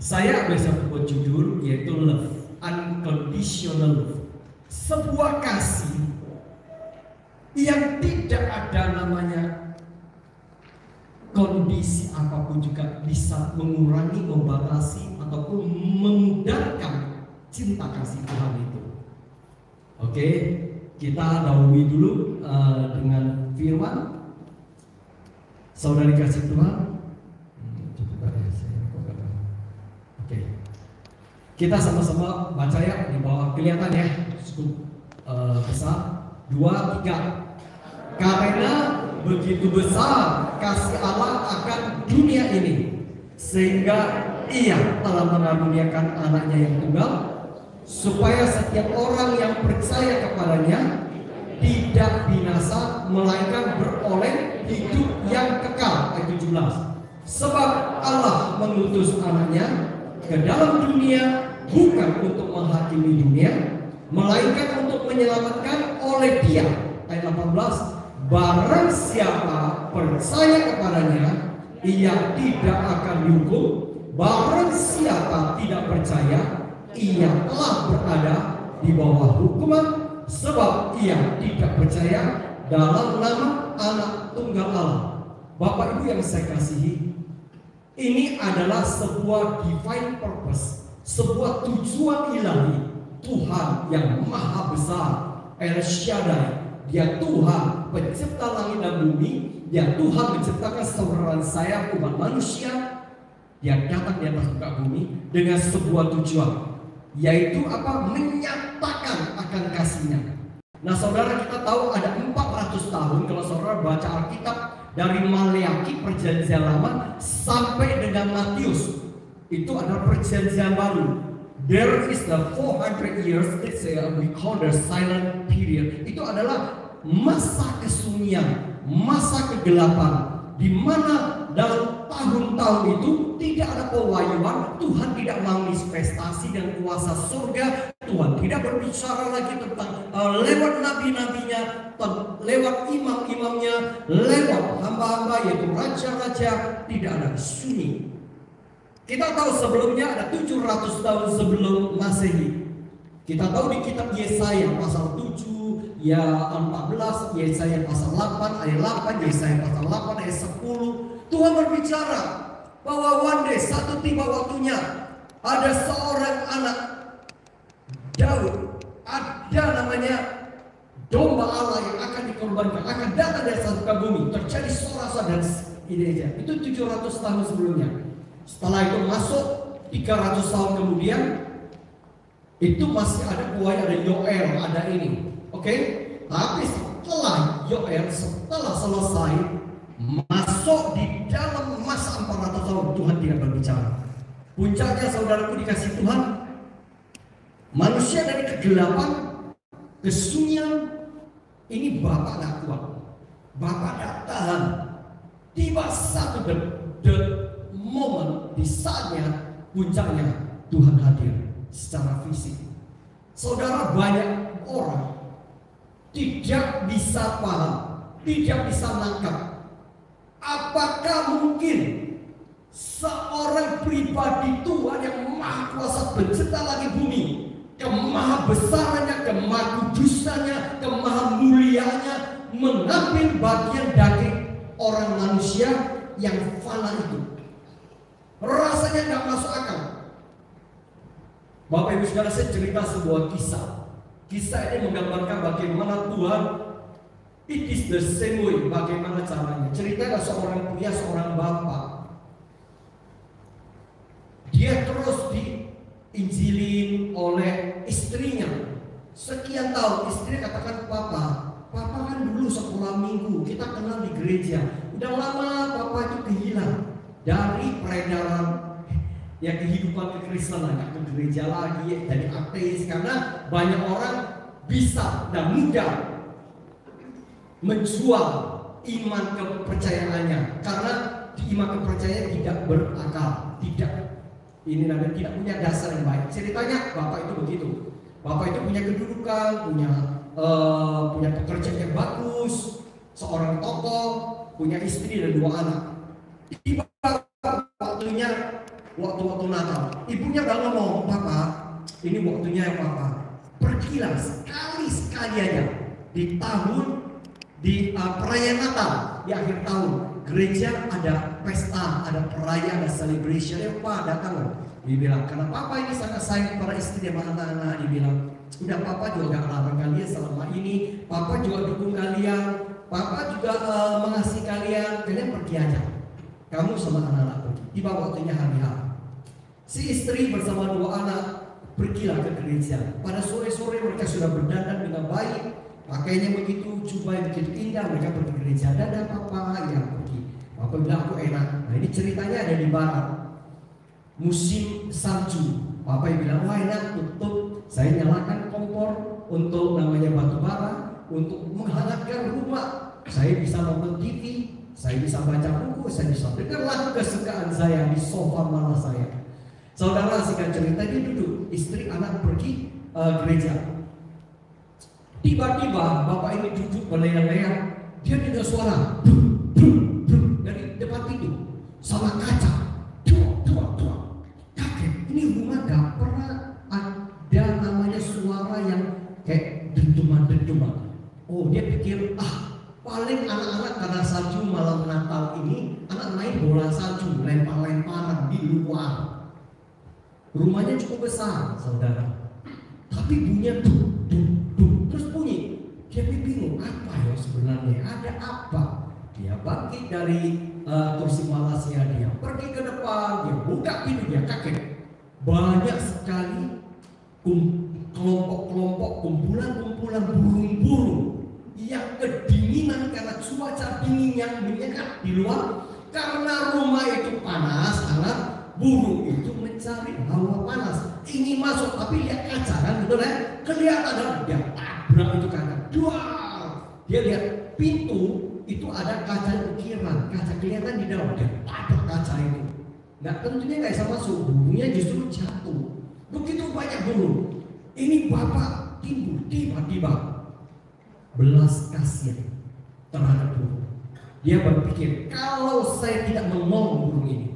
saya biasa buat judul yaitu love, unconditional love. Sebuah kasih yang tidak ada namanya kondisi apapun juga bisa mengurangi, membatasi ataupun memudarkan cinta kasih Tuhan itu. Oke, kita dahului dulu dengan firman. Saudari kasih Tuhan. Kita sama-sama baca ya, di bawah kelihatan ya, cukup besar. 2, 3. Karena begitu besar kasih Allah akan dunia ini, sehingga Ia telah mengaruniakan anaknya yang tunggal, supaya setiap orang yang percaya kepadanya tidak binasa, melainkan beroleh hidup yang kekal. Ayat 17. Sebab Allah mengutus anaknya ke dalam dunia bukan untuk menghakimi dunia, melainkan untuk menyelamatkan oleh Dia. Ayat 18. Barang siapa percaya kepadanya, ia tidak akan dihukum. Barang siapa tidak percaya, ia telah berada di bawah hukuman, sebab ia tidak percaya dalam nama Anak Tunggal Allah. Bapak Ibu yang saya kasihi, ini adalah sebuah divine purpose, sebuah tujuan ilahi. Tuhan yang maha besar, El Shaddai, Dia Tuhan pencipta langit dan bumi, Dia Tuhan menciptakan saudara saya umat manusia. Dia datang di atas muka bumi dengan sebuah tujuan, yaitu apa? Menyatakan akan kasih-Nya. Nah saudara, kita tahu ada 400 tahun kalau saudara baca Alkitab, dari Maleakhi perjanjian lama sampai dengan Matius, itu adalah perjanjian baru. There is the 400 years, we call the silent period. Itu adalah masa kesunyian, masa kegelapan, di mana dalam tahun-tahun itu tidak ada pewahyuan. Tuhan tidak manifestasi dan kuasa surga. Tuhan tidak berbicara lagi tentang lewat nabi-nabinya, lewat imam-imamnya, lewat hamba-hamba yaitu raja-raja. Tidak ada, sunyi. Kita tahu sebelumnya ada 700 tahun sebelum Masehi. Kita tahu di kitab Yesaya pasal 7, ya 14, Yesaya pasal 8 ayat 8, Yesaya pasal 8 ayat 10. Tuhan berbicara bahwa one day, satu tiba waktunya, ada seorang anak Daud, ada namanya domba Allah yang akan dikorbankan, akan datang dari satu bumi. Terjadi sorasan dan ini aja. Itu 700 tahun sebelumnya. Setelah itu masuk 300 tahun kemudian, itu masih ada buaya, ada Yoel, ada ini. Oke? Tapi setelah Yoel, setelah selesai, masuk di dalam masa 400 tahun, Tuhan tidak berbicara. Puncaknya saudaraku dikasih Tuhan, manusia dari kegelapan, kesunyian, ini Bapak gak kuat, Bapak gak tahan. Tiba satu momen, di saatnya, puncaknya Tuhan hadir secara fisik. Saudara, banyak orang tidak bisa paham, tidak bisa nangkap. Apakah mungkin seorang pribadi Tuhan yang maha kuasa pencipta langit bumi, kemaha besarannya, kemaha kudusannya, kemaha mulianya, mengambil bagian daging orang manusia yang fana itu? Rasanya nggak masuk akal. Bapak Ibu Saudara, saya cerita sebuah kisah. Kisah ini menggambarkan bagaimana Tuhan, it is the same way, bagaimana caranya. Ceritanya seorang pria, seorang bapak. Dia terus diinjilin oleh istrinya. Sekian tahun istri katakan, Papa kan dulu sekolah minggu, kita kenal di gereja. Udah lama Papa itu kehilang dari peredaran ya kehidupan kekristenan, nggak ke gereja lagi, jadi ateis. Karena banyak orang bisa dan mudah menjual iman kepercayaannya, karena di iman kepercayaan tidak berakal, tidak ini namanya tidak punya dasar yang baik. Ceritanya bapak itu begitu. Bapak itu punya kedudukan, punya pekerjaan yang bagus, seorang tokoh, punya istri dan 2 anak. Tiba waktunya waktu-waktu Natal. Ibunya udah ngomong, Papa, ini waktunya ya Papa. Pergilah sekali-sekali aja di perayaan Natal, di akhir tahun. Gereja ada pesta, ada perayaan, ada celebration. Pak datang loh. Dibilang, karena Papa ini sangat sayang para istri dan anak-anak. Dibilang, udah Papa juga gak larang kalian selama ini. Papa juga dukung kalian. Papa juga mengasihi kalian. Kalian pergi aja. Kamu sama anak-anak pergi. Tiba waktunya hari H. Si istri bersama 2 anak pergilah ke gereja. Pada sore-sore mereka sudah berdandan dengan baik, pakainya begitu, jubah yang begitu indah. Mereka pergi ke gereja. Dadah Papa, ya pergi. Papa bilang aku enak. Nah ini ceritanya ada di barat. Musim salju. Papa bilang wah enak, tutup. Saya nyalakan kompor untuk namanya batu bara, untuk menghangatkan rumah. Saya bisa nonton TV, saya bisa baca buku, saya bisa dengar lagu kesukaan saya di sofa malah saya. Saudara, singkat cerita, dia duduk, istri anak pergi gereja. Tiba-tiba bapak ini duduk berleha-leha, dia dengar suara dari depan pintu sama kaca. Kaget, ini rumah gak pernah ada namanya suara yang kayak dentuman-dentuman. Oh, dia pikir paling anak-anak karena salju malam Natal ini anak main bola salju, lempar-lemparan di luar. Rumahnya cukup besar, saudara. Tapi bunyinya terus bunyi. Dia bingung apa ya sebenarnya, ada apa? Dia bangkit dari kursi malasnya, dia pergi ke depan, dia buka pintu, dia kaget. Banyak sekali kelompok-kelompok, kumpulan-kumpulan burung-burung yang kedinginan karena cuaca dingin yang menyengat di luar. Karena rumah itu panas, karena burung itu mencari hawa panas, ingin masuk, tapi lihat kaca kan, betul ya? Kelihatan dan dia tabrak itu kaca. Dia lihat pintu itu ada kaca ukiran, kaca kelihatan di dalam, dia tabrak kaca itu. Nggak, tentunya nggak bisa masuk, burungnya justru jatuh. Begitu banyak burung. Ini bapak timbul tiba-tiba belas kasihan terhadap burung. Dia berpikir, kalau saya tidak menolong burung ini,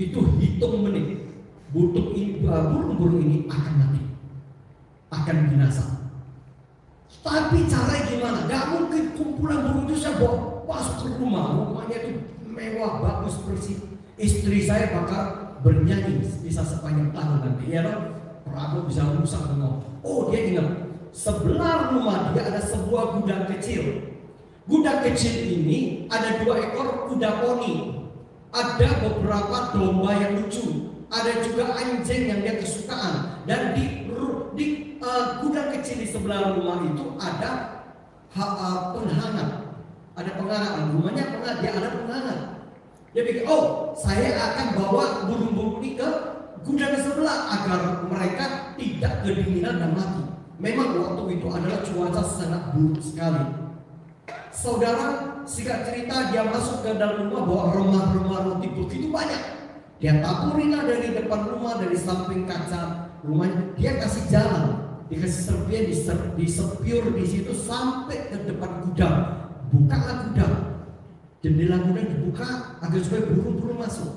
itu hitung menit, burung-burung ini akan mati, akan binasa. Tapi caranya gimana? Gak mungkin kumpulan burung itu saya bawa masuk ke rumah, rumahnya itu mewah, bagus, bersih. Istri saya bakal bernyanyi bisa sepanjang tahun nanti. Ya dong, Prabu bisa rusak semua. Oh, dia ingat, sebelah rumah dia ada sebuah gudang kecil. Gudang kecil ini ada 2 ekor kuda poni. Ada beberapa domba yang lucu, ada juga anjing yang dia kesukaan. Dan di gudang kecil di sebelah rumah itu ada penghangat. Ada penghangat, rumahnya penghangat, dia ada penghangat. Dia pikir, oh saya akan bawa burung-burung ini ke gudang sebelah agar mereka tidak kedinginan dan mati. Memang waktu itu adalah cuaca sangat buruk sekali. Saudara, singkat cerita, dia masuk ke dalam rumah bawa remah-remah roti begitu banyak. Dia taburinlah dari depan rumah, dari samping kaca rumahnya. Dia kasih jalan, dikasih serpian, disepiur di situ sampai ke depan gudang. Bukalah gudang, jendela gudang dibuka agar supaya burung-burung masuk.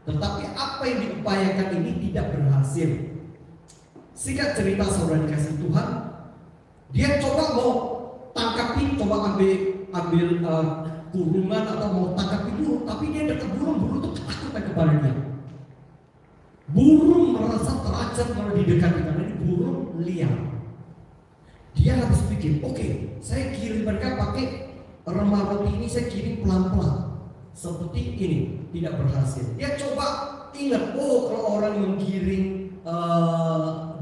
Tetapi apa yang diupayakan ini tidak berhasil. Singkat cerita, saudara dikasih Tuhan, dia coba mau tangkapin, coba ambil kurungan atau mau tangkapin burung, tapi dia dekat burung itu ketakutan kepada dia. Burung merasa terancam kalau didekati karena ini burung liar. Dia harus pikir, oke, saya kirim mereka pakai remah roti ini, saya kirim pelan-pelan seperti ini, tidak berhasil. Dia coba ingat, oh kalau orang menggiring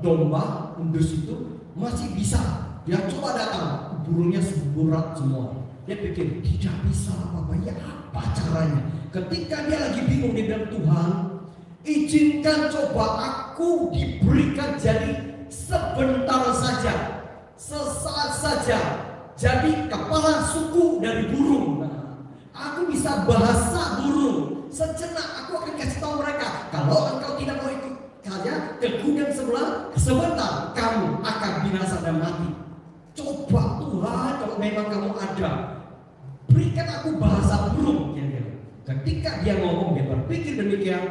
domba, undus itu masih bisa. Dia coba datang, burungnya seburat semua. Dia pikir tidak bisa apa-apa, ya apa caranya? Ketika dia lagi bingung, dia bilang, Tuhan, izinkan coba aku diberikan jadi sebentar saja, sesaat saja, jadi kepala suku dari burung. Nah, aku bisa bahasa burung. Sejenak aku akan kasih tahu mereka, kalau engkau tidak mau ikut saja ke gudang sebelah, sebentar kamu akan binasa dan mati. Coba Tuhan, kalau memang kamu ada, berikan aku bahasa burung. Ketika ketika dia ngomong, dia berpikir demikian,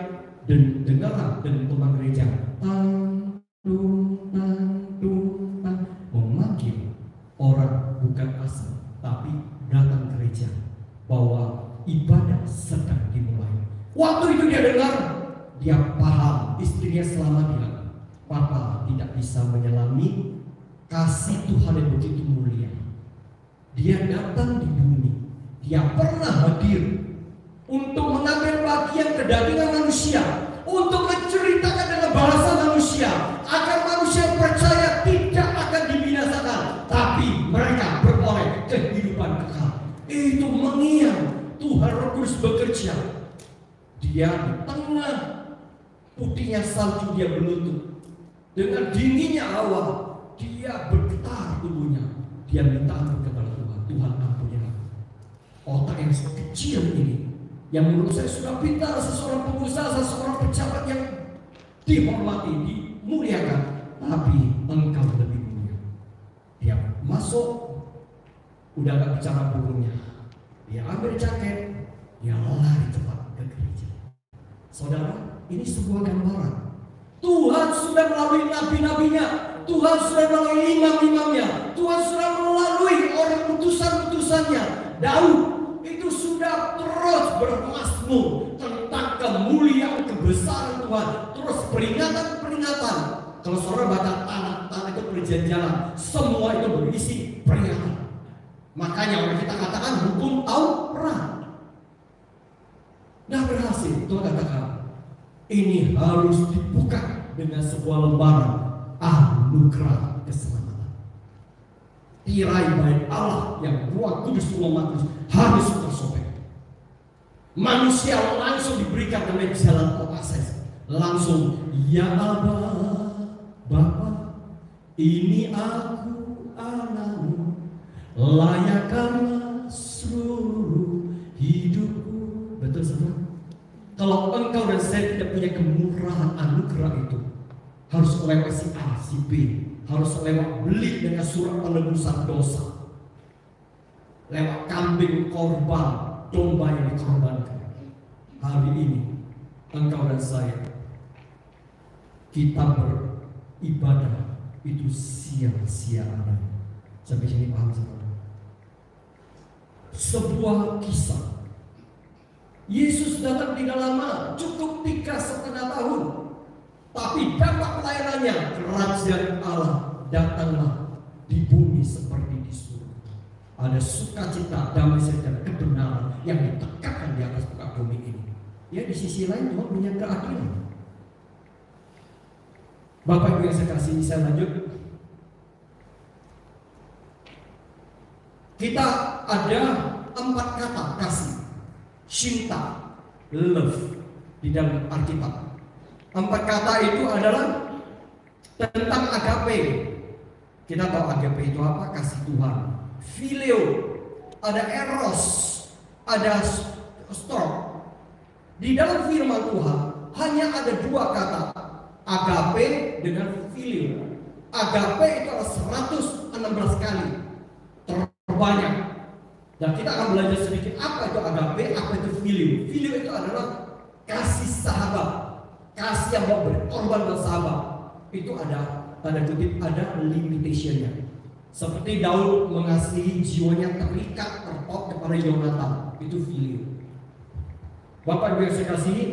dan dengarlah dentuman gereja, tang tung tang tung tang, memanggil orang bukan asal, tapi datang gereja bahwa ibadah sedang dimulai. Waktu itu dia dengar, dia paham, istrinya selama bilang, Papa tidak bisa menyelami kasih Tuhan yang begitu mulia. Dia datang di bumi, dia pernah hadir untuk mengambil bagian kedagingan manusia, untuk menceritakan dengan bahasa manusia, agar manusia percaya tidak akan dibinasakan, tapi mereka beroleh kehidupan kekal. Itu mengiang Tuhan Roh Kudus bekerja. Dia di tengah putihnya salju, dia berlutut. Dengan dinginnya hawa, dia bergetar tubuhnya. Dia minta ampun kepada Tuhan. Tuhan ampunilah. Otak yang kecil ini, yang menurut saya sudah pintar, seseorang pengusaha, seseorang pejabat yang dihormati, dimuliakan, tapi engkau lebih mulia. Dia masuk, udah gak bicara burungnya. Dia ambil jaket, dia lari cepat ke gereja. Saudara, ini sebuah gambaran. Tuhan sudah melalui nabi-nabinya, Tuhan sudah melalui imam-imamnya, Tuhan sudah melalui orang utusan-utusannya. Daud itu sudah terus bermasmur tentang kemuliaan, kebesaran Tuhan, terus peringatan-peringatan. Kalau saudara baca tanah itu perjanjian, semua itu berisi peringatan. Makanya orang kita katakan hukum Taurat. Nah, berhasil. Tuhan katakan ini harus dibuka dengan sebuah lembaran anugerah keselamatan. Tirai bait Allah yang Roh Kudus mematus harus tersobek. Manusia langsung diberikan dengan jalan akses. Langsung, ya Abah, Bapa, ini aku anakmu, layakkanlah seluruh hidupku. Betul saudara? Kalau engkau dan saya tidak punya kemurahan anugerah itu, harus lewat si A, si B, harus lewat beli dengan surat penebusan dosa, lewat kambing korban, domba yang dikorbankan. Hari ini engkau dan saya, kita beribadah itu sia-sia. Sampai sini paham saudara? Sebuah kisah. Yesus datang tidak lama, cukup 3,5 tahun. Tapi dampak pelayanannya, kerajaan Allah datanglah di bumi seperti di surga. Ada sukacita, damai sejahtera, kebenaran yang ditegakkan di atas muka bumi ini. Ya, di sisi lain Tuhan punya keadilan. Bapak Ibu yang saya kasih, saya lanjut. Kita ada 4 kata kasih. Cinta, love di dalam Alkitab. 4 kata itu adalah tentang agape. Kita tahu agape itu apa? Kasih Tuhan. Phileo, ada eros, ada storge. Di dalam firman Tuhan hanya ada 2 kata, agape dengan phileo. Agape itu adalah 116 kali, terbanyak. Dan kita akan belajar sedikit apa itu agape, apa itu phileo. Phileo itu adalah kasih sahabat, kasih yang mau berkorban buat sahabat. Itu ada tanda kutip, ada limitationnya. Seperti Daud mengasihi, jiwanya terikat terpaut kepada Yonatan, itu phileo. Bapak Ibu yang saya kasihi,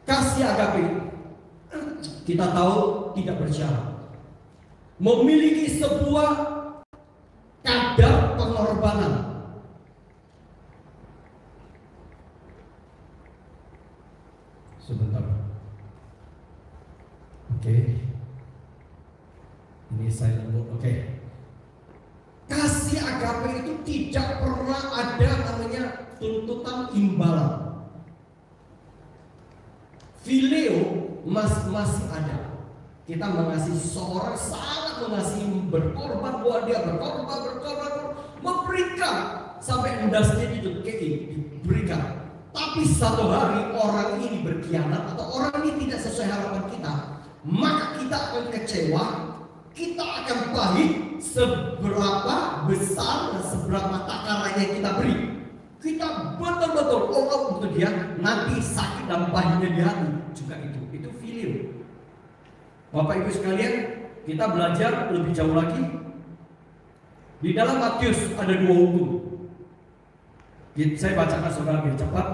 kasih agape kita tahu tidak bersyarat, memiliki sebuah kadar pengorbanan. Sebentar. Oke. Ini saya lembut. Oke. Kasih agape itu tidak pernah ada namanya tuntutan imbalan. Phileo masih ada. Kita mengasihi seseorang, sangat mengasihi, berkorban buat dia, berkorban, memberikan sampai endasnya diberikan. Tapi satu hari orang ini berkhianat atau orang ini tidak sesuai harapan kita, maka kita akan kecewa, kita akan pahit seberapa besar dan seberapa takarannya kita beri. kita betul-betul all out untuk dia, nanti sakit dan pahitnya di hati juga itu filial. Bapak Ibu sekalian, kita belajar lebih jauh lagi. Di dalam Matius ada 2 hukum. Saya bacakan saudara biar cepat.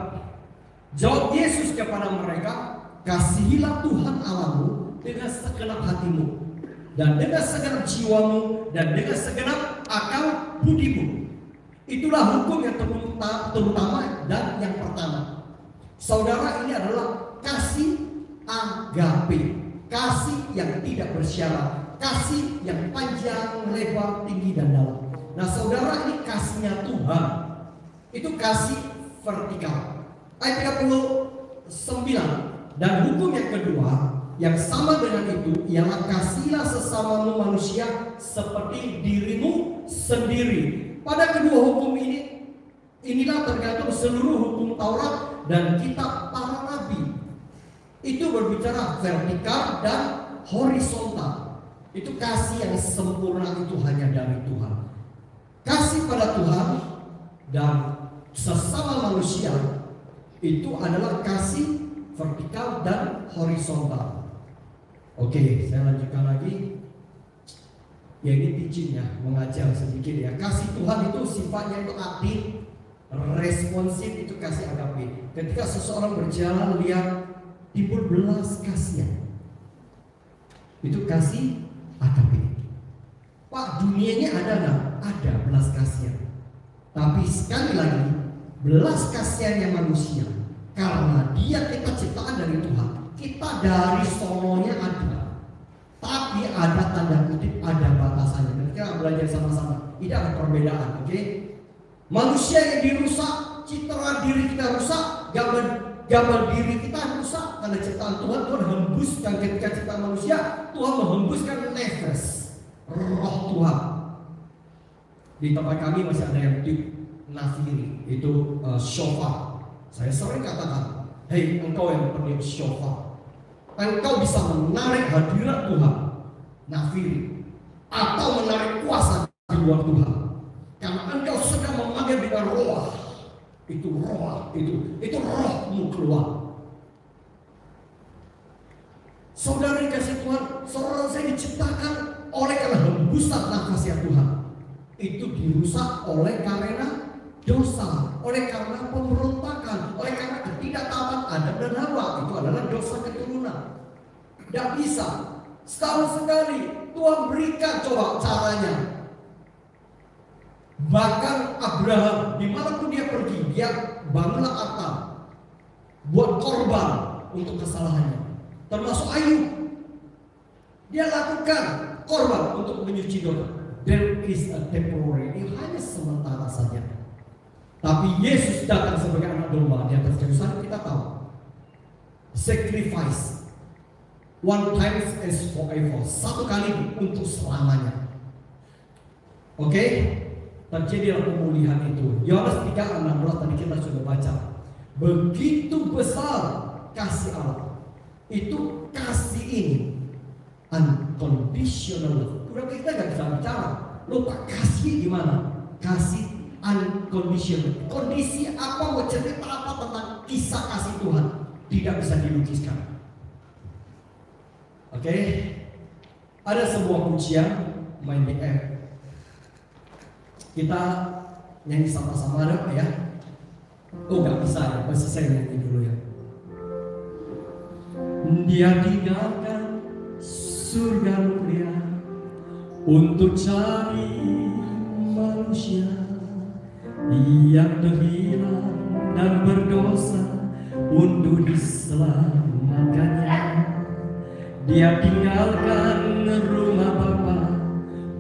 Jawab Yesus kepada mereka, kasihilah Tuhan Allahmu dengan segenap hatimu, dan dengan segenap jiwamu, dan dengan segenap akal budimu. Itulah hukum yang terutama dan yang pertama. Saudara, ini adalah kasih agape, kasih yang tidak bersyarat, kasih yang panjang, lebar, tinggi dan dalam. Nah saudara, ini kasihnya Tuhan, itu kasih vertikal. Ayat 39. Dan hukum yang kedua yang sama dengan itu ialah kasihilah sesamamu manusia seperti dirimu sendiri. Pada kedua hukum inilah tergantung seluruh hukum Taurat dan kitab para nabi. Itu berbicara vertikal dan horizontal. Itu kasih yang sempurna, itu hanya dari Tuhan. Kasih pada Tuhan dan sesama manusia itu adalah kasih vertikal dan horizontal. Oke, saya lanjutkan lagi. Ya ini teaching ya, mengajar sedikit ya. Kasih Tuhan itu sifatnya itu aktif, responsif, itu kasih agape. Ketika seseorang berjalan lihat timbul belas kasihan, itu kasih agape. Pak, dunianya ada nggak? Ada belas kasihan. Tapi sekali lagi, belas kasihannya manusia karena dia kita ciptaan dari Tuhan. Kita dari sononya ada, tapi ada tanda kutip, ada batasannya. Kita belajar sama-sama. Tidak ada perbedaan, oke? Manusia yang dirusak, citra diri kita rusak, gambar diri kita rusak karena ciptaan Tuhan. Tuhan hembuskan ketika ciptaan manusia, Tuhan menghembuskan nefas, roh Tuhan. Di tempat kami masih ada yang di nafiri, itu shofar. Saya sering katakan, hei engkau yang peniup shofar, engkau bisa menarik hadirat Tuhan, nafiri, atau menarik kuasa di luar Tuhan, karena engkau sedang memanggil dengan roh. Itu roh, itu rohmu keluar. Saudara dikasih Tuhan, saudara saya diciptakan oleh karena hembusan nafasnya Tuhan. Itu dirusak oleh karena dosa, oleh karena pemberontakan, oleh karena ketidaktaatan Adam dan Hawa. Itu adalah dosa keturunan. Tidak bisa. Setahun sekali Tuhan berikan, coba caranya. Bahkan Abraham, dimanapun dia pergi, dia bangunlah altar, buat korban untuk kesalahannya. Termasuk Ayub, dia lakukan korban untuk menyuci dosa. There is a temporary, ini hanya sementara saja. Tapi Yesus datang sebagai anak domba di atas kayu salib, kita tahu. Sacrifice one time is forever, satu kali untuk selamanya. Oke? Terjadilah pemulihan itu. Yohanes 3:16 tadi kita sudah baca. Begitu besar kasih Allah. Itu kasih ini unconditional love. Udah kita nggak bisa bicara. Lupa kasih gimana? Kasih unconditional. Kondisi apa, mau cerita apa tentang kisah kasih Tuhan tidak bisa dilukiskan. Oke? Ada sebuah pujian main di air. Kita nyanyi sama-sama, ada ya? Oh nggak bisa ya, pasti saya nyanyi dulu ya. Dia tinggalkan surga mulia untuk cari manusia yang terhilang dan berdosa untuk diselamatkannya. Dia tinggalkan rumah Bapa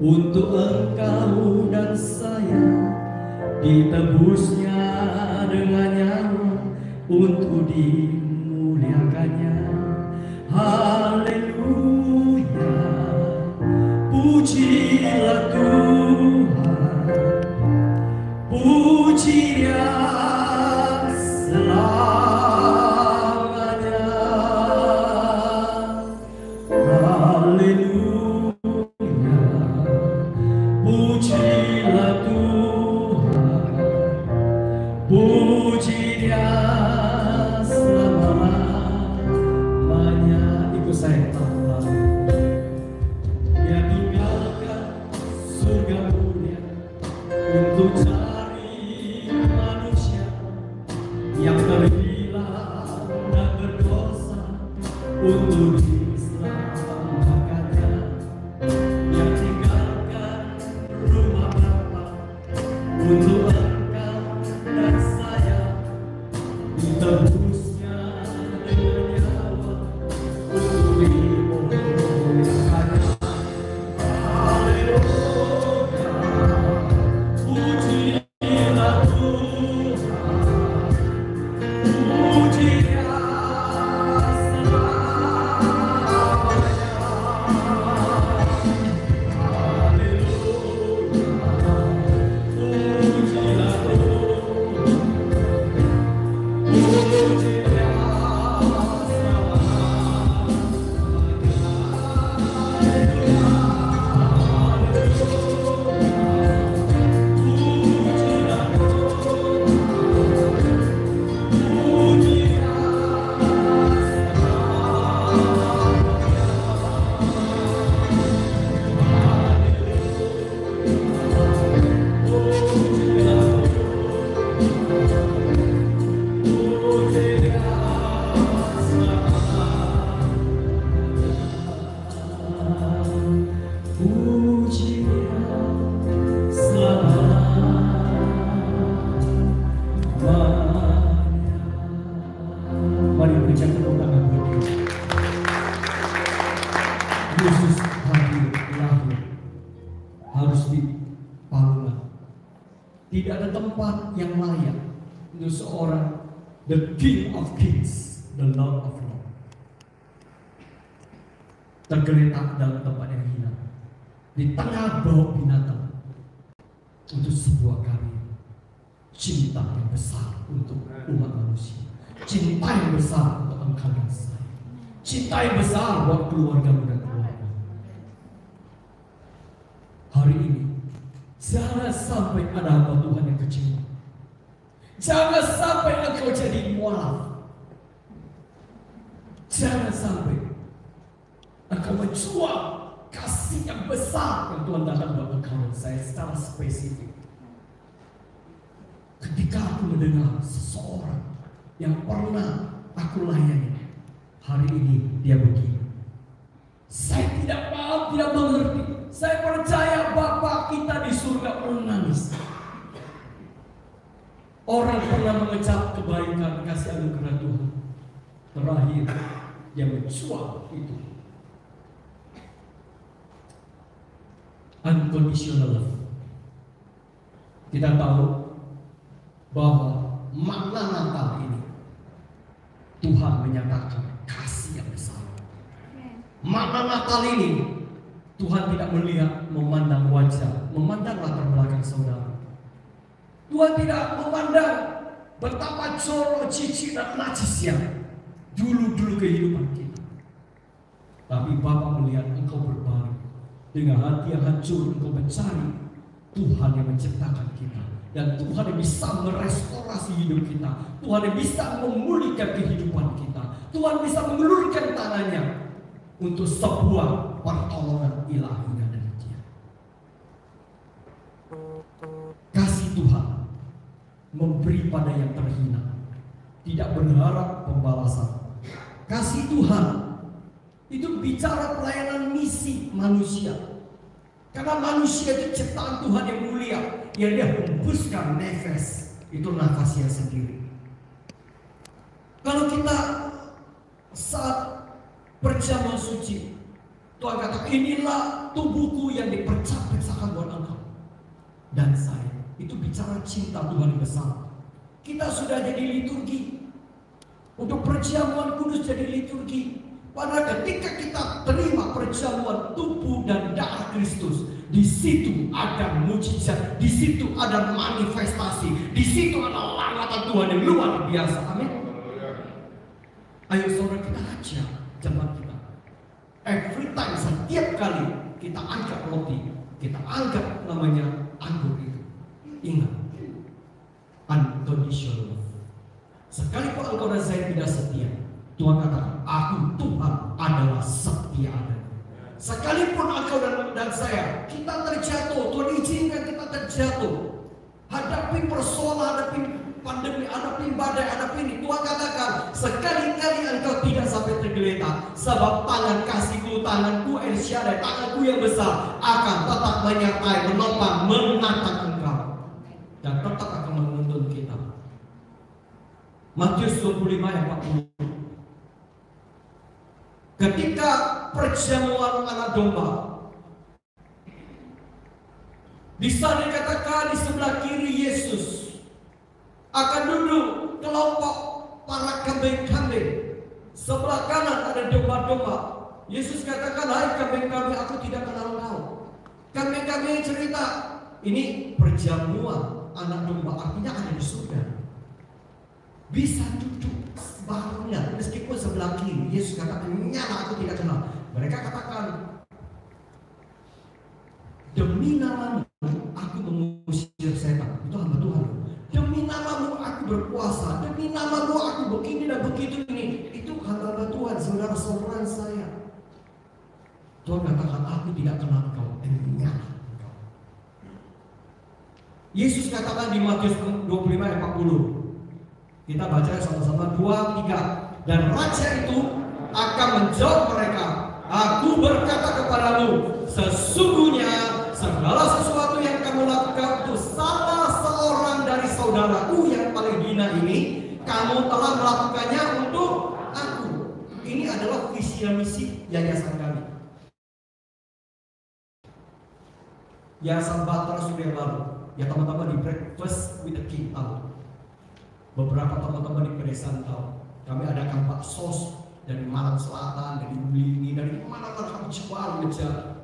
untuk engkau dan saya, ditebusnya dengan nyawa untuk dimuliakannya. Haleluya, pujilah Tuhan, puji Dia selamanya. Haleluya, pujilah Tuhan, untuk diselamatkannya, yang tinggalkan rumah Bapa untuk engkau dan saya, ditebusnya dengan nyawa untuk dimuliakannya. Haleluya, pujilah Tuhan, puji Dia Mari berikan tepuk tangan buat Dia. Yesus hadir, lahir, harus dipalungan. Tidak ada tempat yang layak untuk seorang the King of Kings, the Lord of Lords, tergeletak dalam tempat yang hina, di tengah bau binatang, untuk sebuah karya cinta yang besar untuk umat manusia, cinta yang besar untuk engkau dan saya, cinta yang besar buat keluargamu dan keluarga. Hari ini jangan sampai ada hamba Tuhan yang kecewa, jangan sampai engkau jadi mualaf, jangan sampai engkau menjual kasih yang besar yang Tuhan datang buat engkau dan saya secara spesifik. Ketika aku mendengar seseorang yang pernah aku layani, hari ini dia begini, saya tidak paham, tidak mengerti. Saya percaya Bapa kita di surga menangis. Orang pernah mengecap kebaikan kasih anugerah Tuhan, terakhir dia menjual itu. Unconditional love. Kita tahu bahwa makna Natal ini Tuhan menyatakan kasih yang besar. Makna Natal ini Tuhan tidak melihat, memandang wajah, memandang latar belakang saudara. Tuhan tidak memandang betapa jorok, cici dan najisnya dulu kehidupan kita. Tapi Bapa melihat engkau berbalik dengan hati yang hancur, engkau mencari Tuhan yang menciptakan kita. Dan Tuhan yang bisa merestorasi hidup kita, Tuhan yang bisa memulihkan kehidupan kita, Tuhan bisa mengulurkan tangannya untuk sebuah pertolongan ilahinya dari Dia. Kasih Tuhan memberi pada yang terhina, tidak berharap pembalasan. Kasih Tuhan itu bicara pelayanan misi manusia, karena manusia itu ciptaan Tuhan yang mulia, yang Dia hembuskan nafas, itu nafasnya sendiri. Kalau kita saat perjamuan suci, Tuhan kata, inilah tubuhku yang dipercak-percakkan buat engkau dan saya. Itu bicara cinta Tuhan yang besar. Kita sudah jadi liturgi, untuk perjamuan kudus jadi liturgi. Padahal ketika kita terima perjamuan tubuh dan darah Kristus, di situ ada mujizat, di situ ada manifestasi, di situ ada lawatan Tuhan yang luar biasa. Amin. Ayo saudara, kita ajak jemaat kita. Every time, setiap kali kita angkat roti, kita angkat namanya anggur itu, ingat, unconditional love. Sekalipun engkau dan saya tidak setia, Tuhan katakan, aku Tuhan adalah setia adanya. Sekalipun engkau dan saya, kita terjatuh, Tuhan izinkan kita terjatuh, hadapi persoalan, hadapi pandemi, hadapi badai, hadapi ini, Tuhan katakan, sekali-kali engkau tidak sampai tenggelam, pendeta, sebab tangan kasihku, tanganku El Shaddai, tanganku yang besar akan tetap menyertai, menopang, menatang engkau, dan tetap akan menuntun kita. Matius 25 ayat 40. Ketika perjamuan anak domba, di sana dikatakan di sebelah kiri Yesus akan duduk kelompok para kambing-kambing. Sebelah kanan ada domba-domba. Yesus katakan, hai kambing-kambing, aku tidak kenal kau. Kambing-kambing cerita, ini perjamuan anak domba, artinya ada di surga. Bisa duduk barengnya meskipun sebelah kiri. Yesus katakan, nyala aku tidak kenal. Mereka katakan, demi namamu aku mengusir setan. Itu hamba Tuhan. Demi namamu aku berpuasa. Demi namamu aku begini dan begitu ini. Itu hamba Tuhan, saudara-saudara saya. Tuhan katakan, aku tidak kenal kau. Nyala kau. Yesus katakan di Matius 25 ayat 40. Kita baca sama-sama 2, 3. Dan raja itu akan menjawab mereka, aku berkata kepadamu, sesungguhnya segala sesuatu yang kamu lakukan untuk salah seorang dari saudaraku yang paling hina ini, kamu telah melakukannya untuk aku. Ini adalah visi dan misi yayasan kami. Yayasan Bahtera Surya Baru. Ya teman-teman di Breakfast with the King tahu. Beberapa teman-teman di pedesaan tahu. Kami adakan baksos dari Malang Selatan, dari Beli, dari mana-mana kami coba ngejar.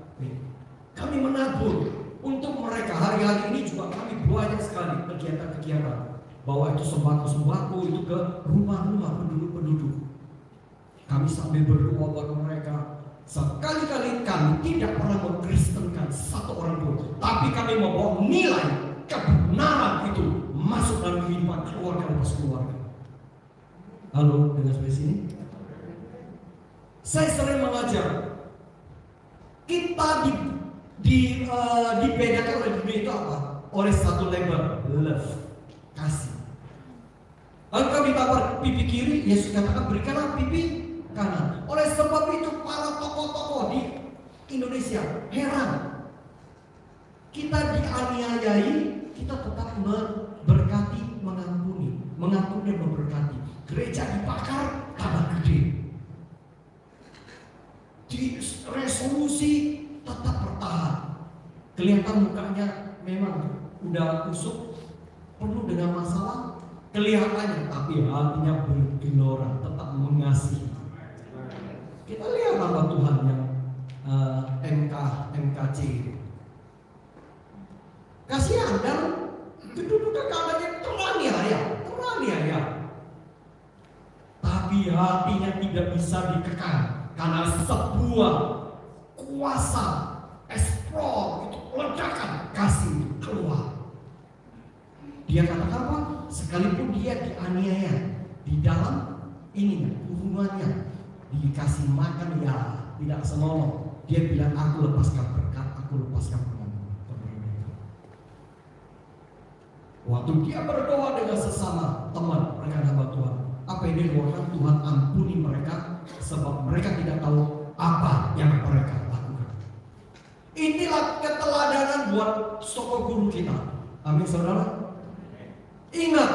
Kami menabur untuk mereka. Hari-hari ini juga kami banyak sekali kegiatan-kegiatan. Bawa itu sembako-sembako itu ke rumah-rumah penduduk-penduduk. Kami sambil berdoa buat mereka. Sekali-kali kami tidak pernah mengkristenkan satu orang pun, tapi kami membawa nilai kebenaran itu masuk dalam kehidupan keluarga lepas keluarga. Halo, dengar sampai sini? Saya sering mengajar. Kita dibedakan oleh dunia itu apa? Oleh satu label, love, kasih. Lalu kalau ditampar pipi kiri, Yesus katakan berikanlah pipi kanan. Oleh sebab itu para tokoh-tokoh di Indonesia heran. Kita dianiayai, kita tetap berkati, mengampuni dan memberkati. Gereja dibakar, tambah gede. Di resolusi tetap bertahan. Kelihatan mukanya memang udah kusut, penuh dengan masalah. Kelihatannya, tapi hatinya bergelora, tetap mengasihi. Kita lihat nama Tuhan yang MKC. Kasihan dan kedudukan kawannya teraniaya. Tapi hatinya tidak bisa dikekang karena sebuah kuasa eksplor itu ledakan kasih keluar. Dia katakan apa? Sekalipun dia dianiaya di dalam ininya, hubungannya, dikasih makan ya tidak senonoh. Dia bilang aku lepaskan berkat, aku lepaskan kemenangan. Waktu dia berdoa dengan sesama teman mereka hamba Tuhan, apa yang dia doakan, Tuhan ampuni mereka sebab mereka tidak tahu apa yang mereka lakukan. Inilah keteladanan buat tokoh guru kita. Amin saudara. Ingat,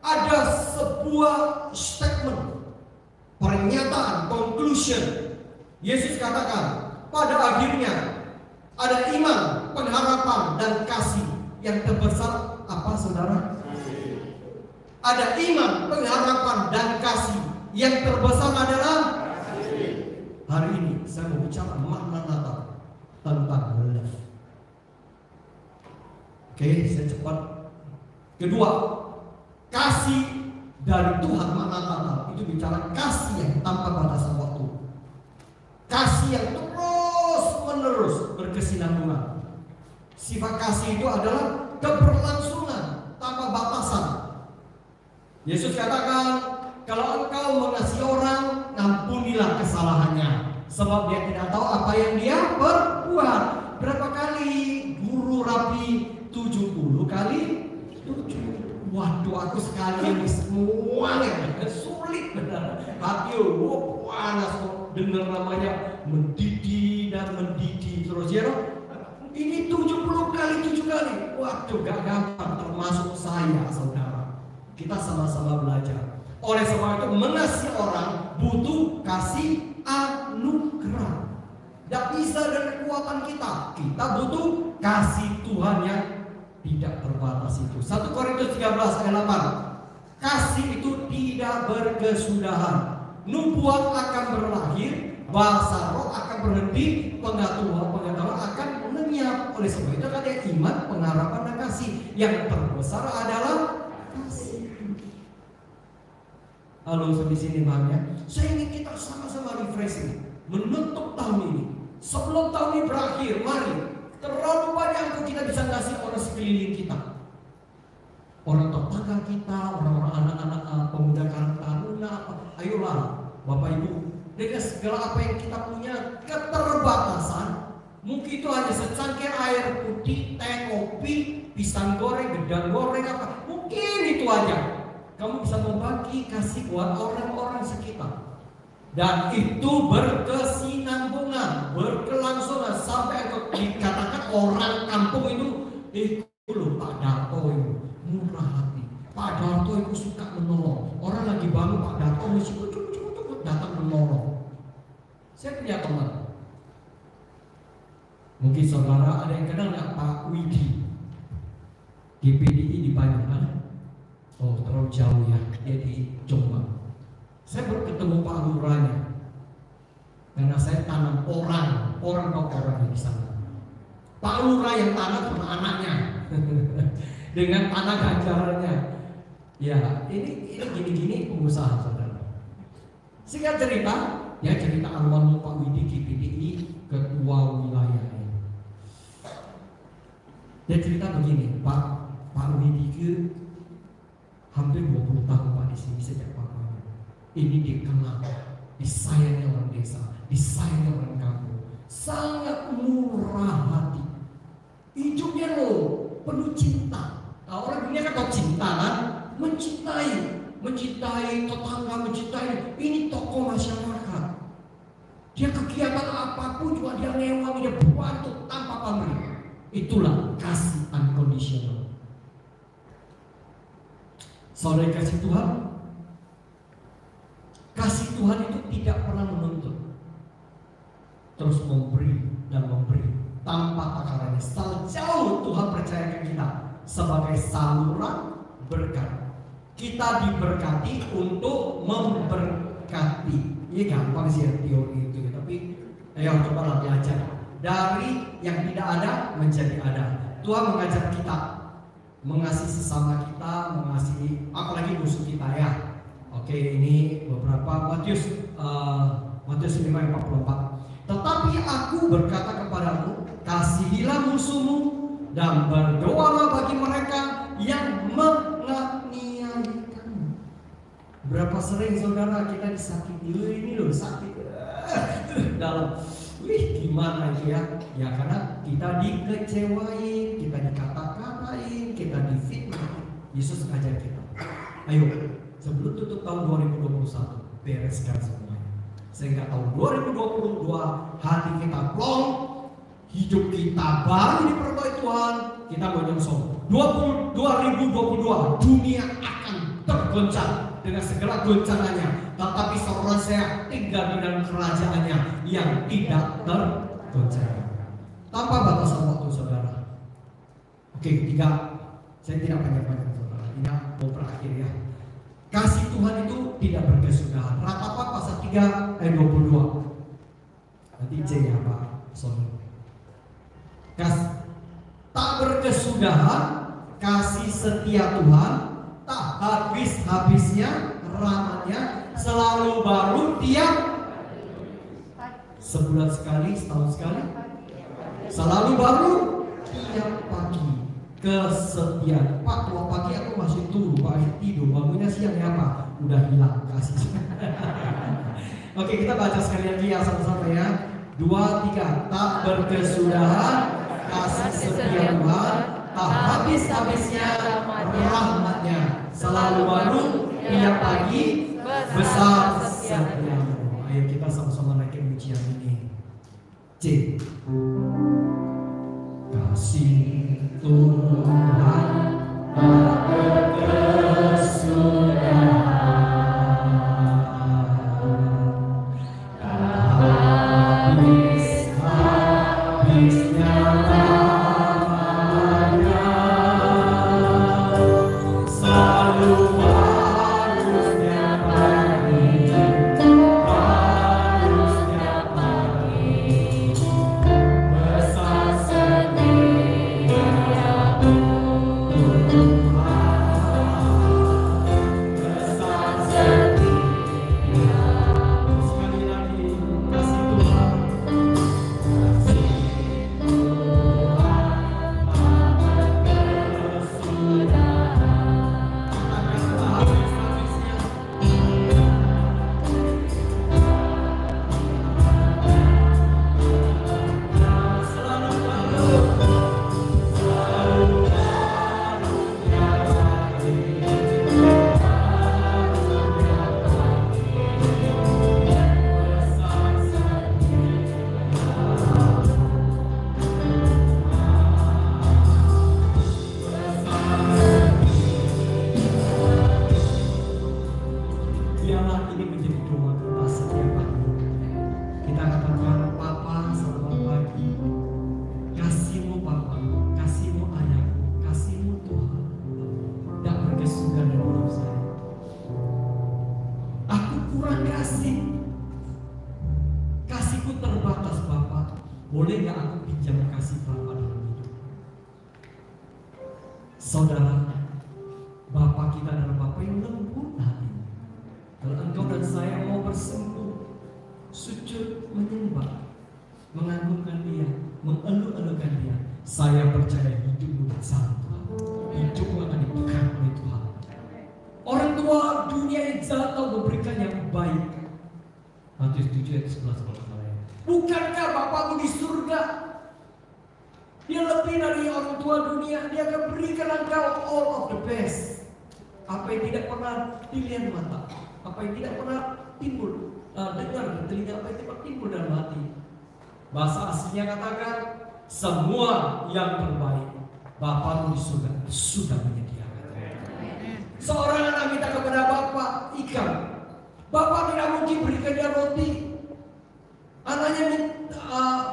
ada sebuah statement, pernyataan, conclusion. Yesus katakan, pada akhirnya ada iman, pengharapan, dan kasih. Yang terbesar apa saudara? Ada iman, pengharapan, dan kasih. Yang terbesar adalah kasih. Hari ini saya mau bicara makna Natal tentang love. Oke, saya cepat. Kedua, kasih dari Tuhan makna Natal itu bicara kasih yang tanpa batasan waktu. Kasih yang terus menerus berkesinambungan. Sifat kasih itu adalah keberlangsungan tanpa batasan. Yesus katakan, kalau engkau mengasihi orang, ampunilah kesalahannya, sebab dia tidak tahu apa yang dia berbuat. Berapa kali guru rapi? 70 kali 7. Waduh, aku sekali ini semuanya sulit benar. Hati panas kok dengar namanya mendidih dan mendidih terus ya. Ini 70 kali 7 kali. Waduh, gak gampang, termasuk saya, saudara. Kita sama-sama belajar. Oleh sebab itu mengasihi orang butuh kasih anugerah. Tidak bisa dari kekuatan kita. Kita butuh kasih Tuhan yang tidak terbatas itu. 1 Korintus 13 ayat 8. Kasih itu tidak berkesudahan. Nubuat akan berlahir, bahasa roh akan berhenti, pengetahuan akan lenyap. Oleh sebab itu ada iman, pengharapan dan kasih. Yang terbesar adalah kasih. Halo, sampai sini paham ya? Saya ingin kita sama-sama refreshing menutup tahun ini. Sebelum tahun ini berakhir, mari. Terlalu banyak yang kita bisa kasih orang sekeliling kita. Orang tetangga kita, orang-orang anak-anak pemuda karang taruna. Ayolah, Bapak Ibu, dengan segala apa yang kita punya keterbatasan, mungkin itu hanya secangkir air putih, teh, kopi, pisang goreng, gedang goreng apa. Mungkin itu aja. Kamu bisa membagi kasih buat orang-orang sekitar. Dan itu berkesinambungan, berkelangsungan sampai dikatakan orang kampung itu, Pak Darto itu murah hati. Pak Darto itu suka menolong. Orang lagi bangun, Pak Darto mesti cukup datang menolong. Saya punya teman. Mungkin saudara ada yang kenal nggak Pak Widi? GPDI di Banyumas. Oh, terlalu jauh ya, dia di Jombang. Saya baru ketemu Pak Lurahnya, karena saya tanam orang di sana. Pak Lurah yang tanam sama anaknya, dengan tanah ganjarannya. Ya, ini gini-gini pengusaha saudara. Singkat cerita, ya cerita almarhum Pak Widi GPDI, ketua wilayahnya. Dia cerita begini, Pak Widi ke hampir 20 tahun Pak di sini sejak Pak. Ini dikenal, disayangi orang desa, disayangi orang kampung, sangat murah hati. Hidupnya loh penuh cinta. Nah, orang dunia kan tahu cinta kan, mencintai tetangga, mencintai. Ini tokoh masyarakat. Dia kegiatan apapun juga dia ngewangi, dia bantu tanpa pamrih. Itulah kasih unconditional. Saudara kasih Tuhan, kasih Tuhan itu tidak pernah menuntut, terus memberi dan memberi tanpa takarannya. Sejauh Tuhan percayakan kita sebagai saluran berkat, kita diberkati untuk memberkati. Ini gampang sih ya teori itu, tapi ayo cobalah belajar dari yang tidak ada menjadi ada. Tuhan mengajar kita mengasihi sesama kita, mengasihi apalagi musuh kita ya. Oke, ini beberapa Matius 5:44. Tetapi aku berkata kepadamu, kasihilah musuhmu dan berdoalah bagi mereka yang menganiaya kamu. Berapa sering saudara kita disakiti, ini loh sakit dalam. Gimana itu ya? Ya karena kita dikecewain, kita dikata-katain, kita difitnah. Yesus ngajar kita. Ayo, sebelum tutup tahun 2021, bereskan semuanya. Sehingga tahun 2022 hati kita plong, hidup kita baru diperbaiki Tuhan. Kita menyongsong 2022 dunia akan tergoncang dengan segala goncangannya, tetapi seorang saya tinggal di dalam kerajaannya yang tidak tergoncang tanpa batasan waktu saudara. Oke, 3, saya tidak banyak-banyak saudara, ini mau berakhir ya. Kasih Tuhan itu tidak berkesudahan. Ratapan pasal 3 ayat 22. Nanti C ya Pak Sony. Tak berkesudahan kasih setia Tuhan, tak habis-habisnya rahmatnya, selalu baru tiap sebulan sekali, setahun sekali, selalu baru tiap pagi. Kesetiaan. Pak, kalau pagi aku masih tidur, bangunnya siang ya Pak, udah hilang kasih. Oke, kita baca sekali lagi ya sama-sama ya. 2, 3. Tak berkesudahan kasih setia Tuhan, tak habis-habisnya rahmatnya, selalu baru tiap pagi, besar setiamu. Ayo kita sama-sama naikin pujian ini. C. Kasih Tuhan tak berkesudahan, tak habis-habisnya lamanya, selalu baru setiap pagi, besar setia Boleh nggak aku pinjam kasih Bapa dalam hidup? Saudara, Bapa kita adalah Bapa yang lembut hati. Kalau engkau dan saya mau bersembunyi, sujud menyembah, mengagungkan Dia, mengeluh-elukan Dia, saya percaya hidupmu bersama Tuhan. Hidupmu akan dipegang oleh Tuhan. Orang tua dunia yang jatuh memberikan yang baik. Matius 7 ayat 11. Bukankah Bapamu di surga? Dia lebih dari orang tua dunia. Dia akan berikan engkau all of the best. Apa yang tidak pernah dilihat mata, apa yang tidak pernah timbul dengar di telinga, apa yang tidak timbul dalam hati. Bahasa aslinya katakan, semua yang terbaik Bapamu di surga sudah menyediakan. Seorang anak minta kepada Bapak ikan, Bapak tidak mungkin berikan dia roti. Anaknya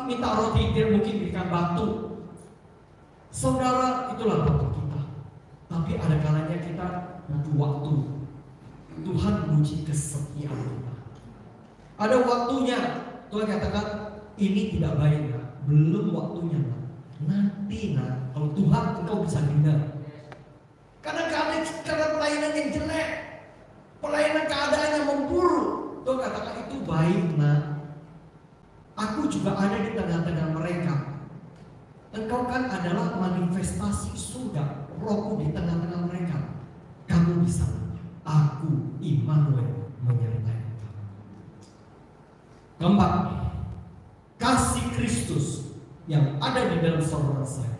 minta roti, dia mungkin berikan batu. Saudara, itulah Bapak kita. Tapi ada kalanya kita butuh waktu. Tuhan menguji kesetiaan kita. Ada waktunya. Tuhan katakan, ini tidak baik, nah. Belum waktunya, nah. Nanti, nah, kalau Tuhan engkau bisa dengar. Karena pelayanan yang jelek, pelayanan keadaannya memburuk, Tuhan katakan itu baik, nah. Aku juga ada di tengah-tengah mereka. Engkau kan adalah manifestasi surga, Rohku di tengah-tengah mereka. Kamu bisa. Aku Immanuel menyertai kamu. Keempat, kasih Kristus yang ada di dalam saudara saya.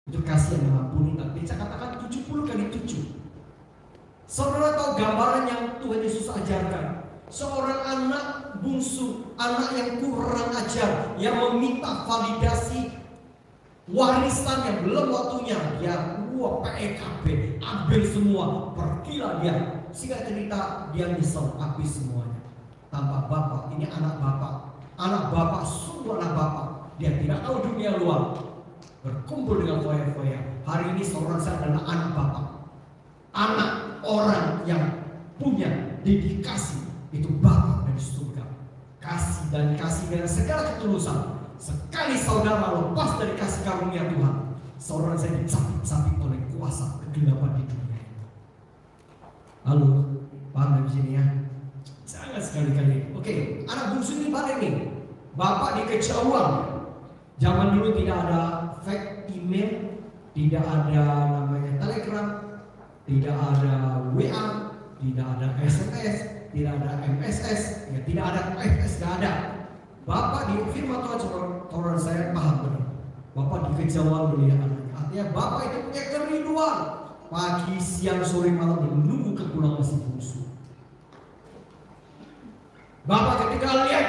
Itu kasih yang mengampuni. Tapi saya katakan 70 kali 7. Saudara tahu gambaran yang Tuhan Yesus ajarkan. Seorang anak bungsu, anak yang kurang ajar, yang meminta validasi warisan yang belum waktunya, dia PEKB, ambil semua, pergilah dia. Singkat cerita, dia misal habis semuanya tanpa bapak. Ini anak bapak sungguh anak bapak. Dia tidak tahu dunia luar, berkumpul dengan foya-foya. Hari ini seorang saya adalah anak bapak, anak orang yang punya dedikasi. Itu Bapa dari surga. Kasih dan kasih dengan segala ketulusan. Sekali saudara lepas dari kasih karunia Tuhan, saudara saya dicapit-capit oleh kuasa kegelapan di dunia. Halo, paham di sini ya? Jangan sekali-kali. Oke, anak bungsu ini balik nih. Bapak dikejar uang. Zaman dulu tidak ada fake email, tidak ada namanya telegram, tidak ada WA, tidak ada SMS, tidak ada MSS, ya tidak ada FS, tidak ada. Bapak di firman Tuhan, saudara saya paham benar. Bapak dikejar uang melihat anaknya. Artinya Bapak itu punya kerinduan. Pagi, siang, sore, malam menunggu kepulangan si bungsu. Bapak ketika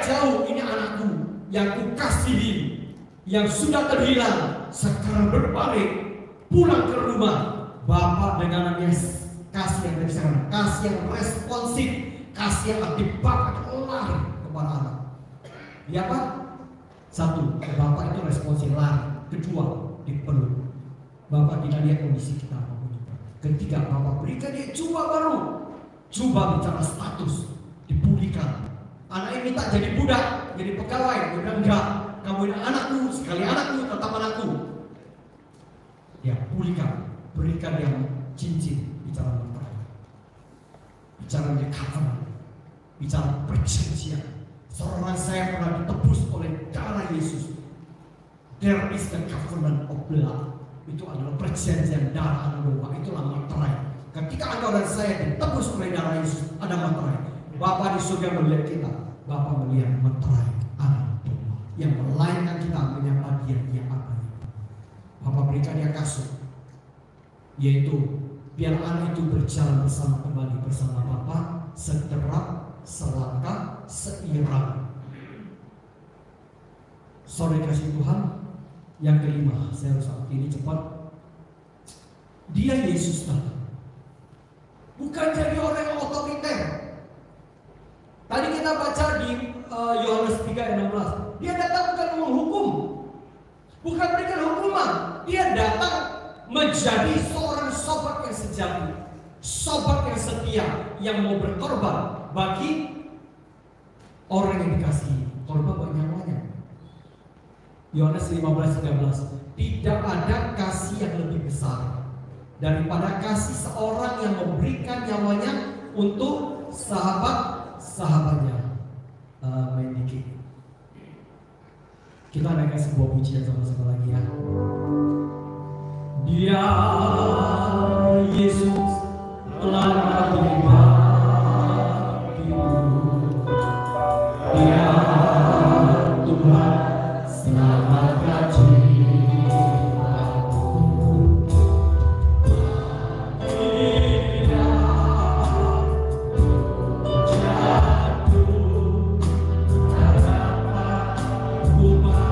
jauh, ini anakku yang kukasihi, yang sudah terhilang, sekarang berbalik, pulang ke rumah. Bapak dengan kasih yang bersama, kasih yang responsif, kasih yang aktif. Bapak lari kepada anak. Ya Pak? Satu, Bapak itu responsif lari. Kedua, dipeluk. Bapak tidak lihat kondisi kita. Ketiga, Bapak berikan dia coba baru. Coba bicara status, dipulihkan. Anak ini tak jadi budak, jadi pegawai. Dia bilang enggak, kamu ini anakku, sekali anakku, tetap anakku. Ya, pulihkan. Berikan dia cincin, bicara mental, bicara dia covenant, bicara perjanjian. Seorang saya pernah ditebus oleh darah Yesus. There is the covenant of blood. Itu adalah perjanjian darah anak domba. Itulah materai. Ketika Anda dan saya ditebus oleh darah Yesus, ada materai. Bapa di surga melihat kita. Bapa melihat materai anak domba yang melainkan kita menyapa dia yang apa. Bapa berikan dia kasih, yaitu biar anak itu berjalan bersama kembali bersama Bapa, sederap, selangkah, seirama. Saudara kasih Tuhan, yang kelima, saya harus ini cepat. Dia Yesus datang, bukan jadi orang yang otoriter. Tadi kita baca di Yohanes 3:16, dia datang bukan menghukum, bukan berikan hukuman. Dia datang menjadi seorang sobat yang sejati, sobat yang setia, yang mau berkorban bagi orang yang dikasihi. Korban buat nyawanya. Yohanes 15:13, tidak ada kasih yang lebih besar daripada kasih seorang yang memberikan nyawanya untuk sahabat-sahabatnya. Main dikit. Kita naikkan sebuah pujian sama-sama lagi ya. Dia Yesus telah menerima hidup. Dia Tuhan selamatkan jiwaku. Dia jatuh harapan umat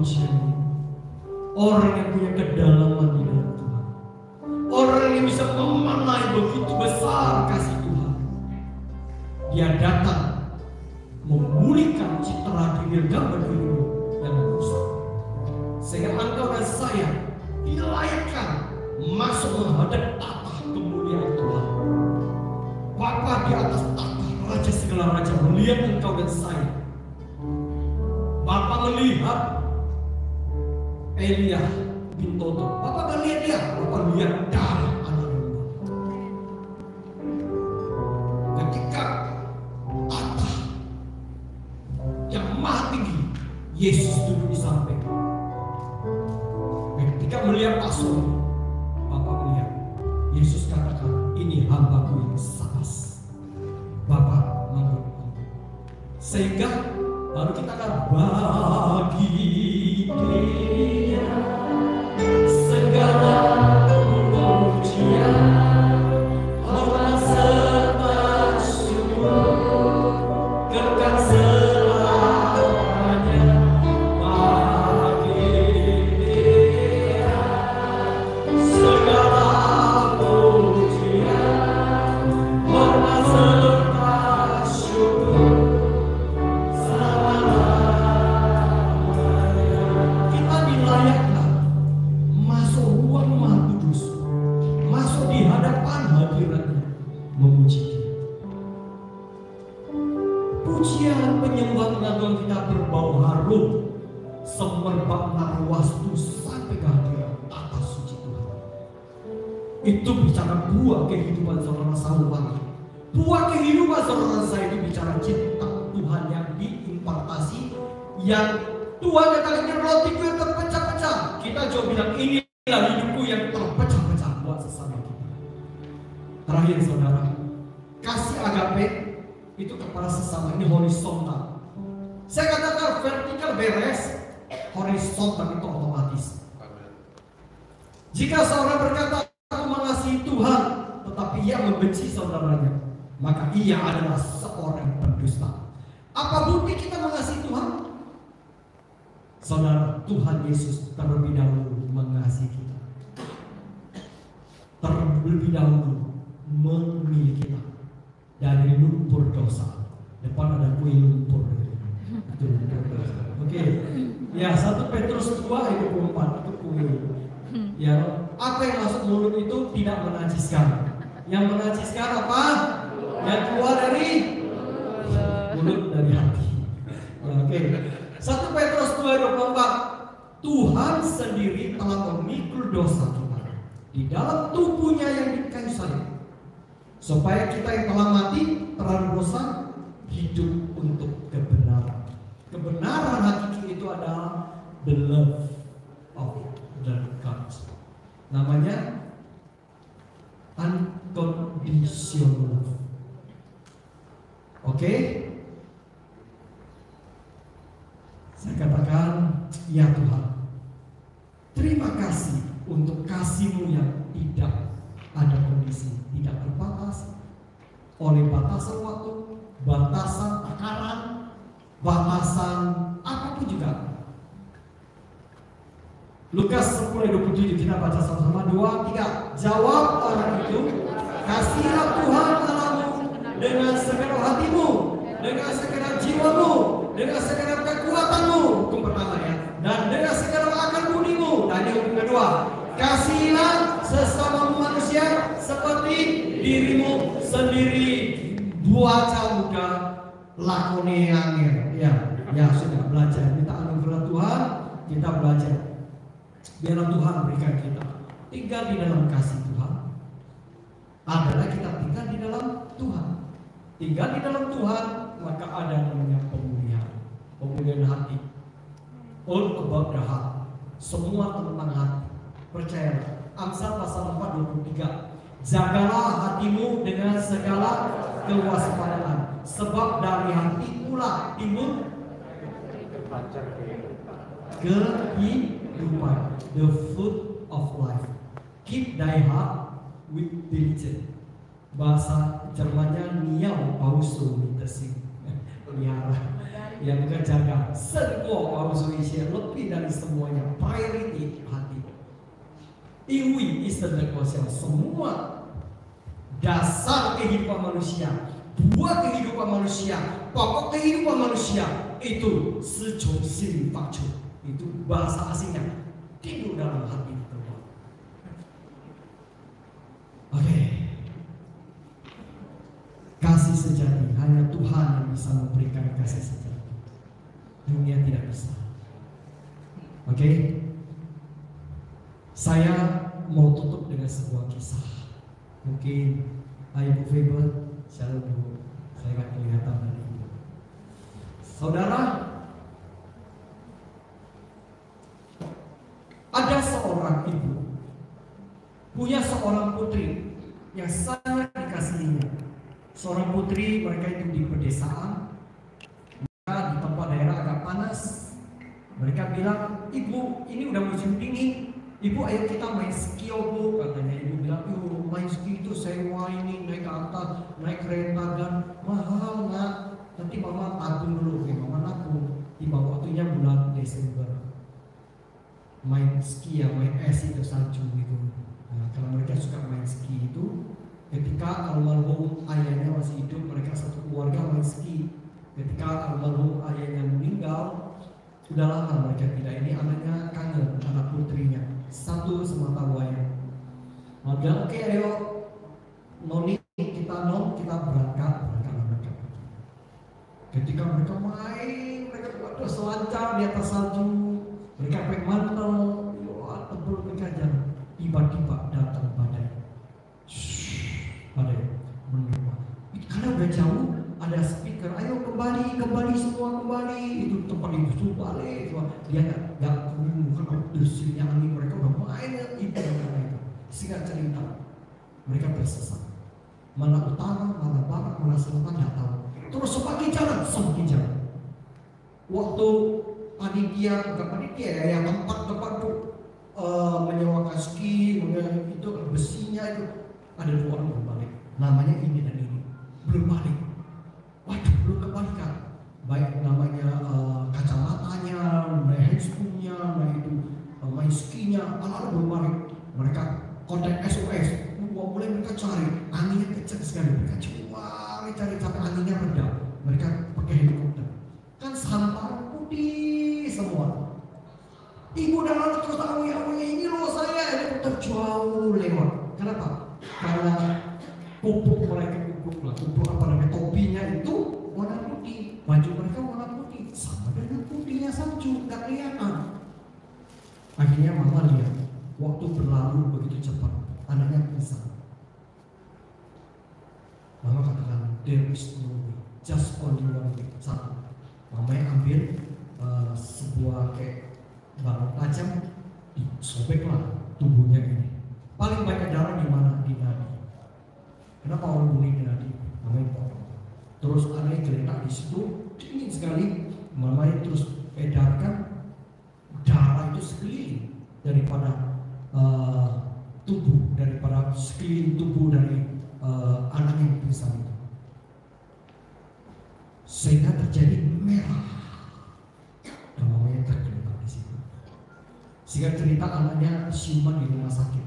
kasihnya. Orang yang punya kedalaman di dalam Tuhan, orang yang bisa memanai begitu besar kasih Tuhan. Dia datang memulihkan citra diri dan berdiri yang rusak, sehingga engkau dan saya dilayakkan masuk menghadap tahta kemuliaan Tuhan. Bapa di atas tahta, Raja segala raja melihat engkau dan saya. Bapa melihat Elia bin Toto. Bapak gak lihat dia, Bapak lihat darah anak domba. Ketika tahta yang maha tinggi, Yesus duduk di samping. Ketika melihat pastor, Bapak melihat Yesus katakan, ini hambaku yang sabar. Bapak manggil. Sehingga baru kita akan bagi dia segala pujian, hormat serta syukur, kekal selamanya bagi dia. itu bicara buah kehidupan saudara Salwangi. Buah kehidupan saudara saya itu bicara cinta Tuhan yang diimpartasi, yang Tuhan katakan rotiku yang terpecah-pecah. Kita coba bilang inilah hidupku yang terpecah-pecah buat sesama kita. Terakhir saudara, kasih agape itu kepada sesama ini horizontal. Saya katakan vertikal beres, horizontal itu otomatis. Jika seorang berkata aku mengasihi Tuhan, tetapi ia membenci saudaranya, maka ia adalah seorang pendusta. Apa bukti kita mengasihi Tuhan? Saudara, Tuhan Yesus terlebih dahulu mengasihi kita, terlebih dahulu memilih kita dari lumpur dosa. Depan ada kue lumpur. Itu lumpur dosa. Oke. Ya, 1 Petrus 2 ayat 24 itu kue. Ya, apa yang masuk mulut itu tidak menajiskan. Yang menajiskan apa? Yang keluar dari mulut, dari hati. Ya, oke. 1 Petrus 2 ayat 24. Tuhan sendiri telah memikul dosa kita di dalam tubuhnya yang di kayu salib, supaya kita yang telah mati terhadap dosa hidup untuk kebenaran. Kebenaran hakiki itu adalah the love of the God. Namanya unconditional love. Oke? Saya katakan, ya Tuhan, terima kasih untuk kasih-Mu yang tidak ada kondisi, tidak terbatas oleh batasan waktu, batasan takaran, batasan apapun juga. Lukas 10:27 kita baca sama-sama, 2, 3. Jawab orang itu, kasihilah Tuhan Allahmu dengan segenap hatimu, dengan segenap jiwamu, dengan segenap kekuatanmu. Hukum pertama ya. Dan dengan segenap akal budimu. Dan yang kedua, kasihilah sesama manusia seperti dirimu sendiri. Buaca muka lakone angin. Ya sudah belajar. Minta anugerah Tuhan, kita belajar. Biarlah Tuhan berikan kita tinggal di dalam kasih Tuhan. Adalah kita tinggal di dalam Tuhan. Tinggal di dalam Tuhan, maka ada namanya pemulihan hati. All about the heart. Semua tentang hati. Percayalah. Amsal pasal 4:23. Jagalah hatimu dengan segala kewaspadaan, sebab dari hati pula timbul kehidupan. The food of life. Keep thy heart with diligence. Bahasa Jermannya niau pauso mitasi. Pelihara. Yang kita jaga. Semua pauso isi lebih dari semuanya. Priority hati. Iwi istilah kuasa. Semua dasar kehidupan manusia, buah kehidupan manusia, pokok kehidupan manusia itu sejauh faktor. Itu bahasa asingnya. Tidur dalam hati kita. Oke. Kasih sejati hanya Tuhan yang bisa memberikan kasih sejati. Dunia tidak bisa. Oke. Saya mau tutup dengan sebuah kisah. Mungkin Ibu Faber, shalom Bu. Saya nggak kelihatan dari Ibu. Saudara, ada seorang ibu punya seorang putri yang sangat dikasihinya. Seorang putri, mereka itu di pedesaan, mereka di tempat daerah agak panas. Mereka bilang, ibu ini udah musim dingin, ibu ayo kita main ski Bu, katanya. Ibu bilang, yuk main ski itu sewa ini, naik ke atas, naik kereta dan mahal nak. Nanti mama tabung dulu, mama nabung. Tiba waktunya bulan Desember. Main ski ya, main es itu salju gitu. Nah, kalau mereka suka main ski itu, ketika almarhum ayahnya masih hidup, mereka satu keluarga main ski. Ketika almarhum ayahnya meninggal, sudah lama mereka tidak. Ini anaknya kangen, anak putrinya satu semata wayang. Nah, bilang oke, ayo noni kita berangkat. Ketika mereka main, mereka buat selancar di atas salju. Mereka pakai mantel, tebel mereka jalan. Tiba-tiba datang badai. agak jauh ada speaker, ayo kembali semua kembali. Itu tempat itu balik. Dia nggak bukan desirnya angin, mereka udah main itu mereka. Singkat cerita, mereka tersesat. Mana utara, mana barat, mana selatan nggak tahu. Terus semakin jalan. Waktu panitia ya, yang tempat tuh menyewakan ski, itu besinya itu ada 2 orang belum balik. Namanya ini dan ini belum balik. Waduh, belum kebalikan. Baik namanya kacamatanya, handscootnya, main skinya, anak-anak belum balik. Mereka kontak SOS. Mulai mereka cari, anginnya kencang sekali. Mereka cari sampai anginnya reda. Mereka pakai helikopter. Kan sampah putih semua. Ibu dan anak terus tahu ya ini loh saya, helikopter jauh lewat. Kenapa? Karena pupuk apa namanya, topinya itu warna putih, baju mereka warna putih, sama dengan putihnya salju, nggak kelihatan. Akhirnya mama lihat, waktu berlalu begitu cepat, anaknya pingsan. Mama katakan, there is no way, just only one way. Satu, mama yang ambil sebuah kayak barang tajam, disobeklah tubuhnya ini. Paling banyak darah di mana? Di nadi. Kenapa orang bunuh di nadi? Mama yang potong. Terus anaknya geletak di situ, dingin sekali. Mama yang terus edarkan darah itu sekeliling daripada tubuh, daripada sekeliling tubuh dari anak yang pingsan itu, sehingga terjadi merah. Dan mamanya tergeletak di situ. Sehingga cerita anaknya siuman di rumah sakit.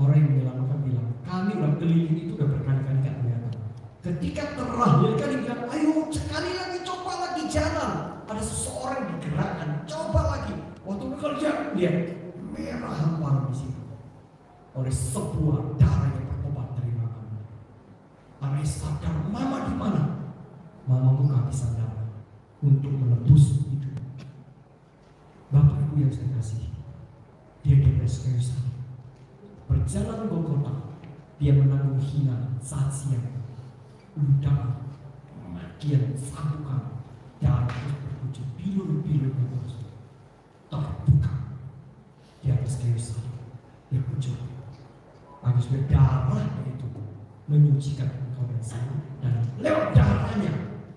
Orang yang menyelamatkan bilang, kami udah keliling itu udah berkali-kali gak kelihatan. Ketika terakhir kali bilang, ayo sekali lagi, coba lagi jalan. Ada seseorang digerakkan, coba lagi. Waktu bekerja, lihat merah hampar di situ. Oleh sebuah darah yang berkobar dari mama. Anaknya sadar, mama di mana? Mamamu kehabisan darah untuk menebus hidup. Bapak Ibu yang saya kasih, dia depresi kayu salib. Berjalan Golgota, dia menanggung hina saat siang, ludah, kematian, sabukan, darah berwujud bilur-bilur terus terbuka di atas kayu salib. Dia muncul. Habis darah itu menyucikan engkau dan saya, dan lewat darahnya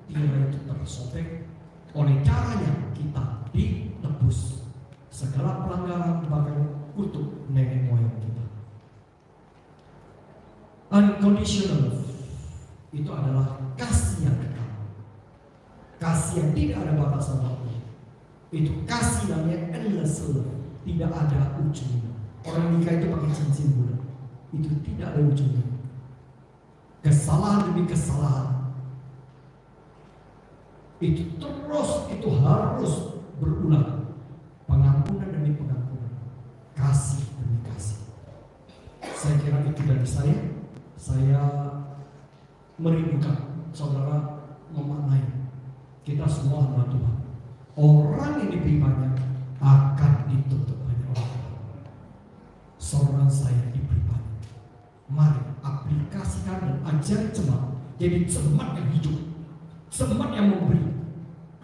tirai itu tersobek. Oleh darahnya kita ditebus. Segala pelanggaran bahkan kutuk nenek moyang kita. Unconditional love itu adalah kasih yang kekal, kasih yang tidak ada batasan waktu. Itu kasih namanya endless love, tidak ada ujungnya. Orang nikah itu pakai cincin bulan, itu tidak ada ujungnya. Kesalahan demi kesalahan itu terus, itu harus berulang. Pengampunan demi pengampunan, kasih demi kasih. Saya kira itu dari saya merindukan saudara memaknai, kita semua hamba Tuhan. Orang yang diberi banyak akan ditutup banyak orang. Saudara saya diberi banyak. Mari aplikasikan dan ajar jemaat jadi jemaat yang hidup, jemaat yang memberi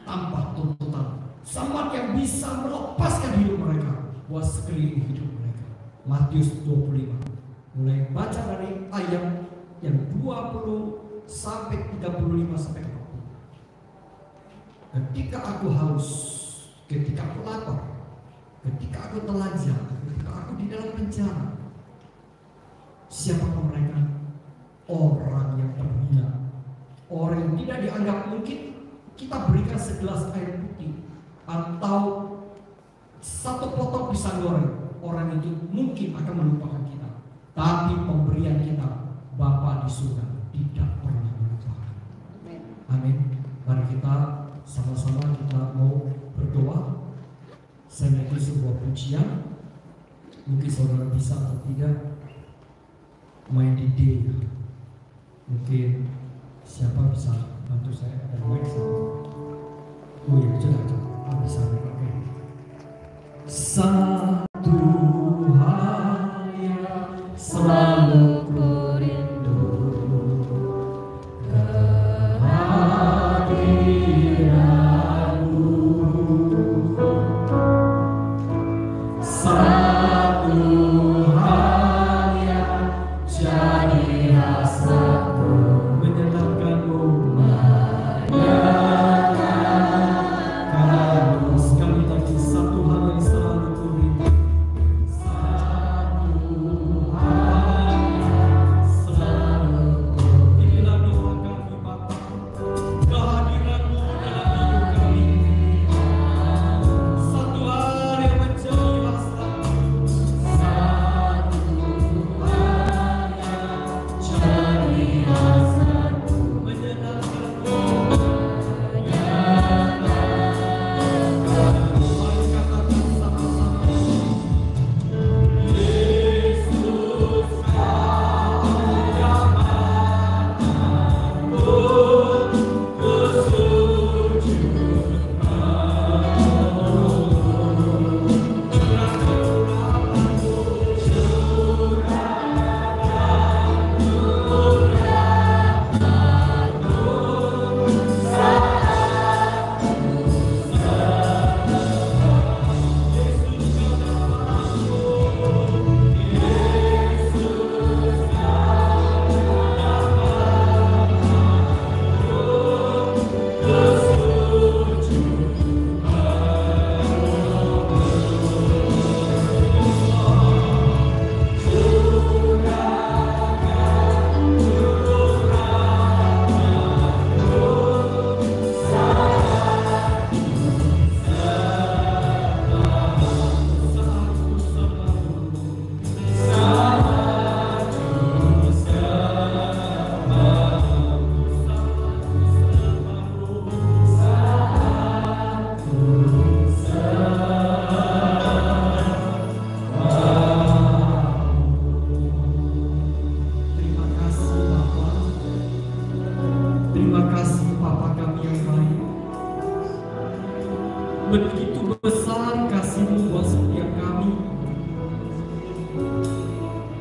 tanpa tuntutan, jemaat yang bisa melepaskan hidup mereka buat sekeliling hidup mereka. Matius 25, mulai baca dari ayat yang 20 sampai 35 sampai 40. Ketika aku haus, ketika aku lapar, ketika aku telanjang, ketika aku di dalam penjara, siapakah mereka? Orang yang terhina, orang yang tidak dianggap. Mungkin kita berikan segelas air putih atau satu potong pisang goreng, orang itu mungkin akan melupakan kita. Tapi pemberian kita, Bapa di surga, tidak pernah melupakan. Amin. Mari kita sama-sama kita mau berdoa. Saya naiki sebuah pujian. Mungkin saudara bisa atau tidak main di D. Mungkin siapa bisa bantu saya? Ada mic sama. Oh iya, coba bisa pakai. Satu hal yang selalu ku rindu,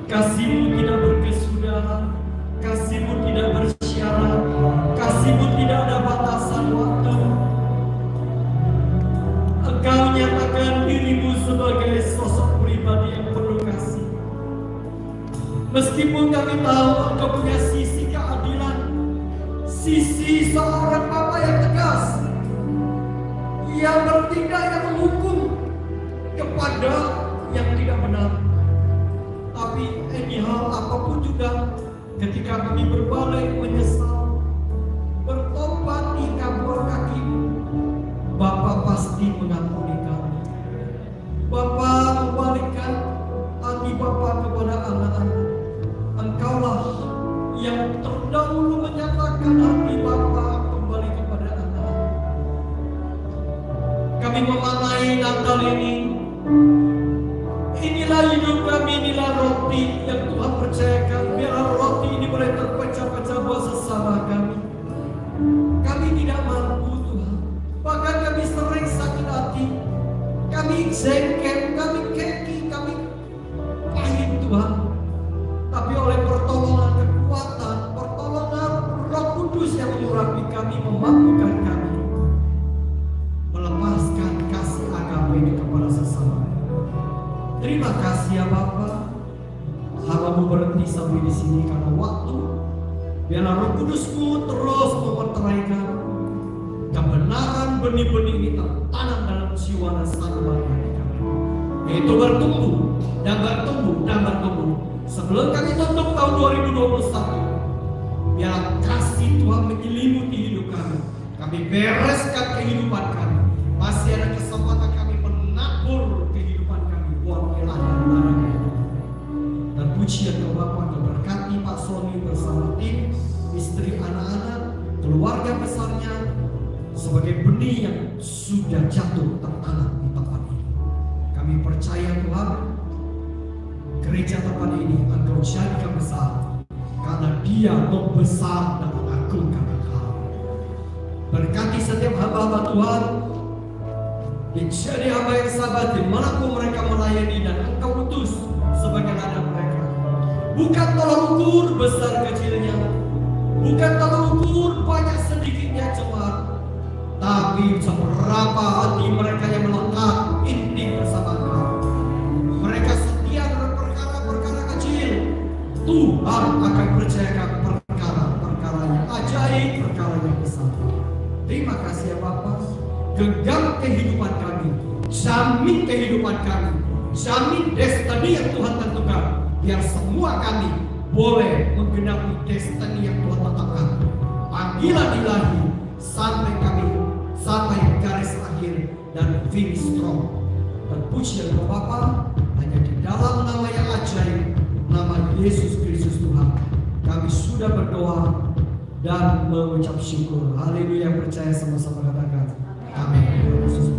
Kasih-Mu tidak berkesudahan, Kasih-Mu tidak bersyarat, Kasih-Mu tidak ada batasan waktu. Engkau nyatakan diri-Mu sebagai sosok pribadi yang penuh kasih. Meskipun kami tahu Engkau punya sisi keadilan, sisi seorang Bapa yang tegas, yang bertindak, yang menghukum kepada yang tidak benar. Tapi anyhow apapun juga, ketika kami berbalik menyesal, bertobat di bawah kaki-Mu, Bapa pasti mengampuni kami. Bapa membalikkan hati Bapa kepada anak-anak. Engkaulah yang terdahulu menyatakan hati Bapa kembali kepada anak-anak. Kami memaknai Natal ini. Inilah hidup kami, inilah roti yang Tuhan percayakan. Biarlah roti ini boleh terpecah-pecah buat sesama kami. Kami tidak mampu Tuhan. Bahkan kami sering sakit hati. Kami jengkel, kami keki, kami pahit Tuhan. Tapi oleh pertolongan kekuatan, pertolongan Roh Kudus yang mengurapi kami, memampukan kami melepaskan kasih agape ini kepada sesama. Terima kasih ya Bapa. Hamba-Mu berhenti sampai di sini karena waktu. Biarlah Roh Kudus-Mu terus memeteraikan kebenaran benih-benih ini tertanam dalam jiwa dan satu hati kami. Yaitu bertumbuh dan bertumbuh dan bertumbuh. Sebelum kami tutup tahun 2021, biarlah kasih Tuhan menyelimuti hidup kami. Kami bereskan kehidupan kami. Masih ada kesempatan kami menabur kehidupan kami buat ilahan darahnya. Dan pujian ke Bapa, berkati Pak Sony bersama tim, istri, anak-anak, keluarga besarnya, sebagai benih yang sudah jatuh tertanam di tempat ini. Kami percaya Tuhan, gereja tempat ini Engkau jadikan besar, karena Dia membesar dan mengagungkan Engkau. Berkati setiap hamba-hamba Tuhan, menjadi hamba yang sabar dimanapun mereka melayani, dan Engkau utus sebagai ladang mereka. Bukan tolak ukur besar kecilnya, bukan tolak ukur banyak sedikitnya jemaat, tapi seberapa hati mereka yang melekat intim bersama Engkau. Mereka setia dalam perkara-perkara kecil, Tuhan akan percayakan perkara-perkara yang ajaib, perkara yang besar. Terima kasih ya Bapa. Genggam kehidupan kami, jamin kehidupan kami, jamin destiny yang Tuhan tentukan, biar semua kami boleh menggenapi destiny yang Tuhan tetapkan. Panggilan ilahi sampai kami sampai garis akhir dan finish strong. Dan pujian kepada Bapa hanya di dalam nama yang ajaib, nama Yesus Kristus Tuhan, kami sudah berdoa dan mengucap syukur. Haleluya. Percaya sama-sama katakan amin.